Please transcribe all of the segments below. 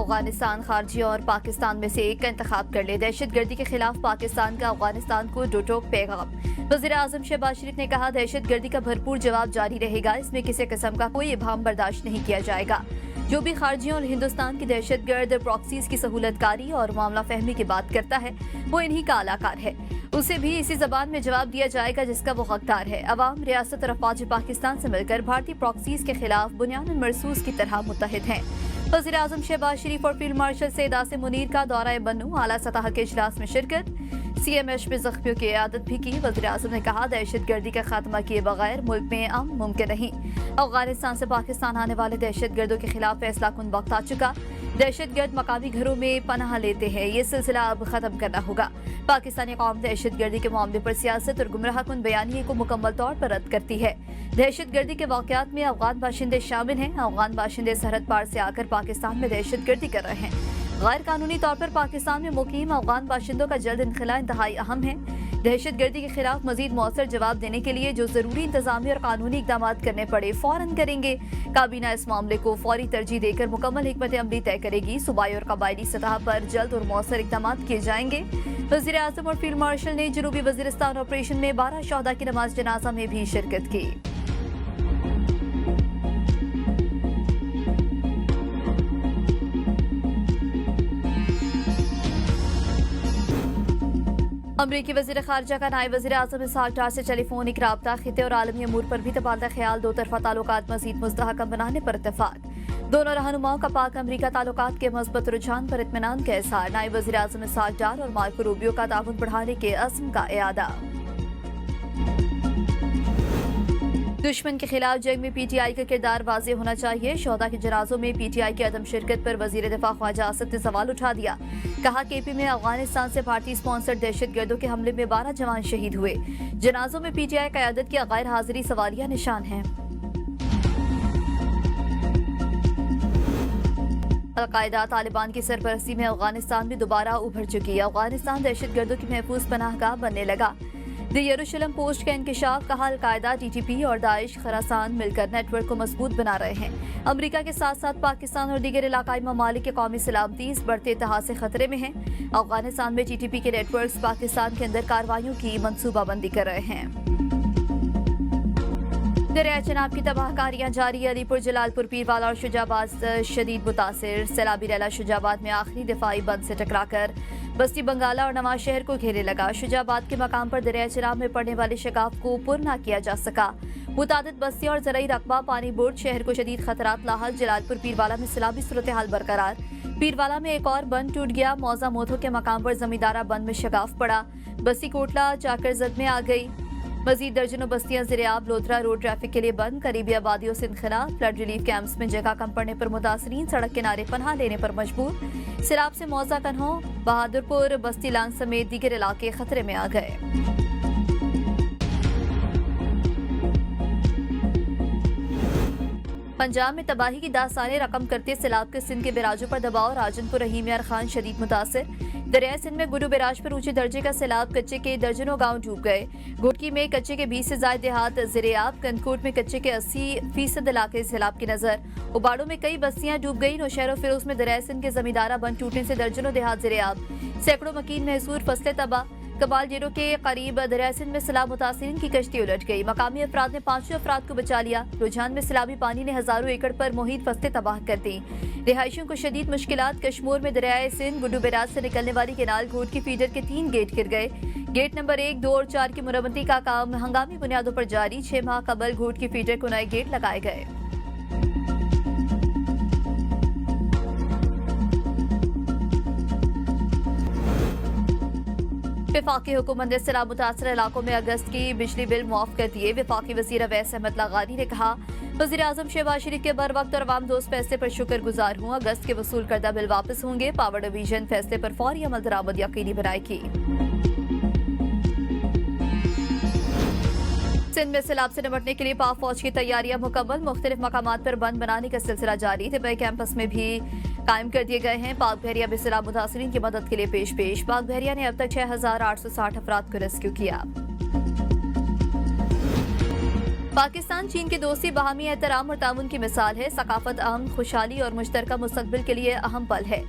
अफगानिस्तान खारजी और पाकिस्तान में से एक का इंतखाब कर ले। दहशत गर्दी के खिलाफ पाकिस्तान का अफगानिस्तान को दो टोक पैगाम। वज़ीर आज़म शहबाज शरीफ ने कहा, दहशत गर्दी का भरपूर जवाब जारी रहेगा। इसमें किसी किस्म का कोई इबाम बर्दाश्त नहीं किया जाएगा। जो भी खारजियों और हिंदुस्तान की दहशत गर्द प्रॉक्सीज की सहूलतकारी और मामला फहमी की बात करता है, वो इन्हीं का अलाकार है। उसे भी इसी जबान में जवाब दिया जाएगा जिसका वो हकदार है। अवाम, रियासत और अफवाज पाकिस्तान से मिलकर भारतीय प्रॉक्सीज के खिलाफ बुनियादन मरसूस की तरह मुत्तहिद हैं। वज़ीर आज़म शहबाज शरीफ और फील्ड मार्शल सैयद आसिम मुनीर का दौरा बन्नू आला सतह के इजलास में शिरकत। CMH में जख्मियों की इयादत भी की। वज़ीर आज़म ने कहा, दहशत गर्दी का खात्मा किए बगैर मुल्क में अमन मुमकिन नहीं। अफगानिस्तान से पाकिस्तान आने वाले दहशत गर्दों के खिलाफ फैसला कुन वक्त आ चुका। दहशत गर्द मकामी घरों में पनाह लेते हैं, ये सिलसिला अब खत्म करना होगा। पाकिस्तानी कौम दहशत गर्दी के मामले पर सियासत और गुमराह कुन बयानिए को मुकम्मल तौर पर रद्द करती है। दहशत गर्दी के वाक़यात में अफगान बाशिंदे शामिल हैं। अफगान बाशिंदे सरहद पार से आकर पाकिस्तान में दहशत गर्दी कर रहे हैं। गैर कानूनी तौर पर पाकिस्तान में मुकीम अफगान बाशिंदों का जल्द इनखला इंतहाई अहम है। दहशत गर्दी के खिलाफ मजीद मौसर जवाब देने के लिए जो जरूरी इंतजामी और कानूनी इकदाम करने पड़े फौरन करेंगे। काबीना इस मामले को फौरी तरजीह देकर मुकम्मल हिकमत अमली तय करेगी। सूबाई और कबायली सतह पर जल्द और मौसर इकदाम किए जाएंगे। वज़ीर आज़म और फील्ड मार्शल ने जनूबी वज़ीरिस्तान ऑपरेशन में 12 शहदा की नमाज जनाजा में भी शिरकत की। अमरीकी वज़ीर ख़ारिजा का नायब वज़ीर आज़म इसहाक डार से टेलीफोनिक राब्ता, खिते और आलमी अमूर पर भी तबादला ख्याल, दो तरफा ताल्लुकात मज़ीद मुस्तहकम बनाने पर इत्तेफाक। दोनों रहनुमाओं का पाक अमरीका ताल्लुकात के मज़बूत रुझान पर इत्मीनान का इज़हार। नायब वज़ीर आज़म इसहाक डार और मार्को रूबियो का ताउन बढ़ाने के अज़्म का इयादा। दुश्मन के खिलाफ जंग में PTI का किरदार वाज़ेह होना चाहिए। शोहदा के जनाजों में PTI की अदम शिरकत पर वज़ीर दिफा ख्वाजा आसिफ ने सवाल उठा दिया। कहा, KP में अफगानिस्तान से भारतीय स्पॉन्सर्ड दहशत गर्दों के हमले में 12 जवान शहीद हुए। जनाजों में PTI क़यादत की गैर हाजिरी सवालिया निशान है। अल-कायदा तालिबान की सरपरस्ती में अफगानिस्तान में दोबारा उभर चुकी है। अफगानिस्तान दहशत गर्दों की महफूज पनाहगाह बनने लगा। द यरूशलेम पोस्ट का इंकशाफ, कहा, अल-कायदा, TTP और दाइश खरासान मिलकर नेटवर्क को मजबूत बना रहे हैं। अमरीका के साथ साथ पाकिस्तान और दीगर इलाकाई ममालिक के कौमी सलामती इस बढ़ते इत्तेहाद से खतरे में हैं। अफगानिस्तान में TTP के नेटवर्क पाकिस्तान के अंदर कार्रवाइयों की मनसूबाबंदी कर रहे हैं। दरिया चनाब की तबाहकारियां जारी। अलीपुर, जलालपुर, पीरवाला और शुजाबाद शदीद मुतासिर। सैलाबी रैला शुजाबाद में आखिरी दिफाई बंद से टकराकर बस्ती बंगाला और नवाज शहर को घेरे लगा। शुजाबाद के मकाम पर दरिया चनाब में पड़ने वाले शिकाफ को पुर न किया जा सका। मुतादिद बस्तियां और ज़राई रकबा पानी बोर्ड शहर को शदीद खतरात लाहक। जलालपुर, पीरवाला में सैलाबी सूरत हाल बरकरार। पीरवाला में एक और बंद टूट गया। मौजा मोथो के मकाम पर जमींदारा बंद में शिकाफ पड़ा। बस्ती कोटला चाकरजद में आ गई। मजीद दर्जनों बस्तियां ज़िरियाब लोधरा रोड ट्रैफिक के लिए बंद। करीबी आबादियों से इनखला। फ्लड रिलीफ कैंप्स में जगह कम पड़ने पर मुतासरीन सड़क किनारे पनाह लेने पर मजबूर। सिराब से मौजा कन्हो, बहादुरपुर, बस्ती लान समेत दीगर इलाके खतरे में आ गए। पंजाब में तबाही की दास्तानें रकम करते सैलाब के सिंध के बैराजों पर दबाव। राजनपुर, रहीम यार खान शदीद मुतासिर। दरिया सिंध में गुरु बैराज पर ऊंचे दर्जे का सैलाब। कच्चे के दर्जनों गांव डूब गए। घोटकी में कच्चे के 20 से ज्यादा देहात ज़िरियाब। कनकोट में कच्चे के 80% इलाके सैलाब की नजर। उबाड़ों में कई बस्तियां डूब गई। नौशहर और फिरोज में दरिया सिंध के जमींदारा बंद टूटने से दर्जनों देहात ज़िरियाब। सैकड़ों मकीन महसूर, फसलें तबाह। कबाल जेरों के करीब दरिया सिंध में सैलाब मुतासिरीन की कश्ती उलट गई। मकामी अफराद ने 5 अफराद को बचा लिया। रुझान में सैलाबी पानी ने हजारों एकड़ पर मुहित फसलें तबाह कर दी। रिहायशियों को शदीद मुश्किलात। कश्मीर में दरियाए सिंध गुड्डू बैराज से निकलने वाली केनाल घोट की फीडर के 3 गेट गिर गए। गेट नंबर 1, 2 और 4 की मुरम्मती का काम हंगामी बुनियादों पर जारी। 6 माह कबल घोट की फीडर को नए गेट लगाए गए। वफाकी हुकूमत ने सैलाब मुतासर इलाकों में अगस्त की बिजली बिल मुआफ कर दिए। वफाकी वज़ीर अवैस अहमद लगानी ने कहा, वज़ीर आज़म शहबाज शरीफ के बर वक्त और अवाम दोस्त फैसले पर शुक्रगुजार हूँ। अगस्त के वसूल करदा बिल वापस होंगे। पावर डिवीजन फैसले पर फौरी अमल दरामद यकीनी बनाएगी। सिंध में सैलाब से निपटने के लिए पाक फौज की तैयारियां मुकम्मल। मुख्तलिफ मकामात पर बंद बनाने का सिलसिला जारी। तिब्बई कैंपस में भी कायम कर दिए गए हैं। पाक बहरिया भी सैलाब मुतासरीन की मदद के लिए पेश। पाक बहरिया ने अब तक 6860 अफराद को रेस्क्यू किया। पाकिस्तान चीन की दोस्ती बाहमी एहतराम और ताउन की मिसाल है। सकाफत अमन, खुशहाली और मुश्तरका मुस्तकबिल के लिए अहम पल है।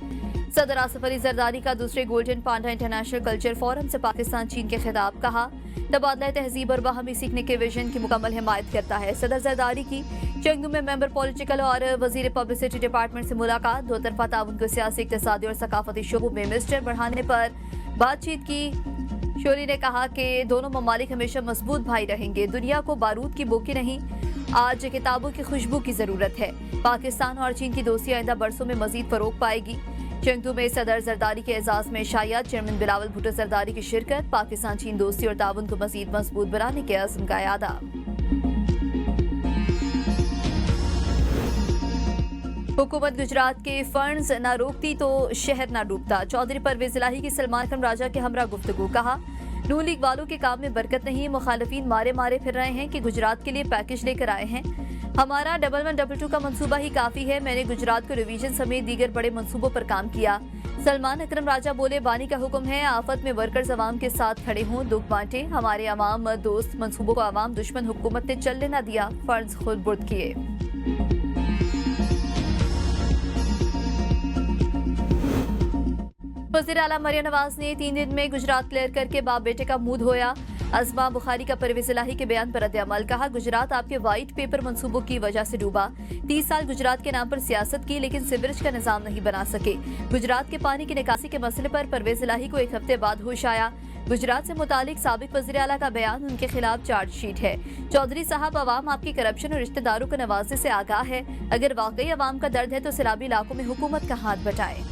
सदर आसिफ अली जरदारी का दूसरे गोल्डन पांडा इंटरनेशनल कल्चर फोरम से पाकिस्तान चीन के खिताब। कहा, तबादला तहजीब और बाहमी सीखने के विजन की मुकम्मल हिमायत करता है। सदर जरदारी की चंगदू में मेंबर पॉलिटिकल और वजीर पब्लिसिटी डिपार्टमेंट से मुलाकात। दो तरफा ताउन को सियासी, इक्तिसादी और सकाफती शोबों में मिस्टर बढ़ाने पर बातचीत की। शोरी ने कहा कि दोनों ममालिक हमेशा मजबूत भाई रहेंगे। दुनिया को बारूद की बोकी नहीं, आज किताबों की खुशबू की जरूरत है। पाकिस्तान और चीन की दोस्ती आइंदा बरसों में मजीद फरोग पाएगी। चंगदू में सदर जरदारी के एजाज में शायद चेयरमैन बिलावल भुट्टो जरदारी की शिरकत। पाकिस्तान चीन दोस्ती और ताउन को मजीद मजबूत बनाने के अज़्म का यादा। हुकूमत गुजरात के फंड्स न रोकती तो शहर न डूबता। चौधरी परवेज इलाही की सलमान खान राजा के हमरा गुफ्तगू। कहा, नून लीग वालों के काम में बरकत नहीं। मुखालिफिन मारे मारे फिर रहे हैं कि गुजरात के लिए पैकेज लेकर आए हैं। हमारा 1122 का मंसूबा ही काफी है। मैंने गुजरात को रिवीजन समेत दीगर बड़े मंसूबों पर काम किया। सलमान अकरम राजा बोले, बानी का हुक्म है, आफत में वर्कर्स अवाम के साथ खड़े हों, दुख बांटे। हमारे अवाम दोस्त मंसूबों को अवाम दुश्मन हुकूमत ने चलने न दिया, फर्ज खुद बुर्द किए। वज़ीर आला मरियम नवाज ने 3 दिन में गुजरात क्लियर करके बाप बेटे का मुंह धोया। अज़मा बुखारी का परवेज इलाही के बयान पर रद्द-ए-अमल। कहा, गुजरात आपके व्हाइट पेपर मंसूबों की वजह से डूबा। 30 साल गुजरात के नाम पर सियासत की, लेकिन सीवरेज का निजाम नहीं बना सके। गुजरात के पानी की निकासी के मसले पर परवेज इलाही को 1 हफ्ते बाद होश आया। गुजरात से मुतालिक साबिक वज़ीर आला का बयान, उनके खिलाफ चार्जशीट है। चौधरी साहब, अवाम आपकी करप्शन और रिश्तेदारों को नवाजने से आगाह है। अगर वाकई अवाम का दर्द है तो सैलाबी इलाकों में हुकूमत का हाथ बटाएं।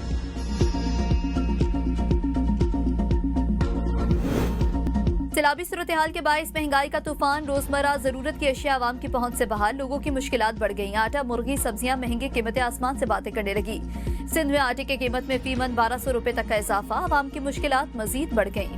सैलाबी सूरत हाल के बायस महंगाई का तूफान। रोजमर्रा जरूरत की अशिया आवाम की पहुंच से बाहर, लोगों की मुश्किलात बढ़ गई। आटा, मुर्गी, सब्जियां महंगी, कीमतें आसमान से बातें करने लगी। सिंध में आटे की कीमत में फीमन 1200 रुपए तक का इजाफा। आवाम की मुश्किलात मजीद बढ़ गई।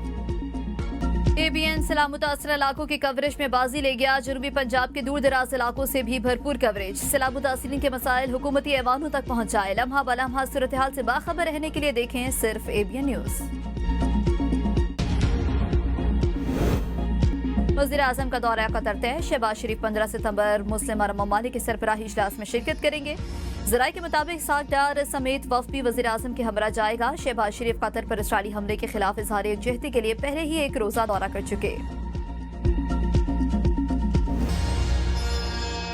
ABN सैलाब मुतासर इलाकों की कवरेज में बाजी ले गया। जनूबी पंजाब के दूर दराज इलाकों से भी भरपूर कवरेज। सैलाब मुतासरीन के मसाइल हुकूमती ऐवानों तक पहुंचाए। लम्हा बलम्हा सूरत हाल से बाखबर रहने के लिए देखें सिर्फ ABN न्यूज। वज़ीर आज़म का दौरा कतर तय। शहबाज शरीफ 15 सितंबर मुस्लिम अरब ममालिक के सरबराही इजलास में शिरकत करेंगे। ज़राए के मुताबिक सागडार समेत वफ़द भी वज़ीर आज़म के हमरा जाएगा। शहबाज शरीफ कतर पर इसराइली हमले के खिलाफ इजहार यकजहती के लिए पहले ही एक रोज़ा दौरा कर चुके।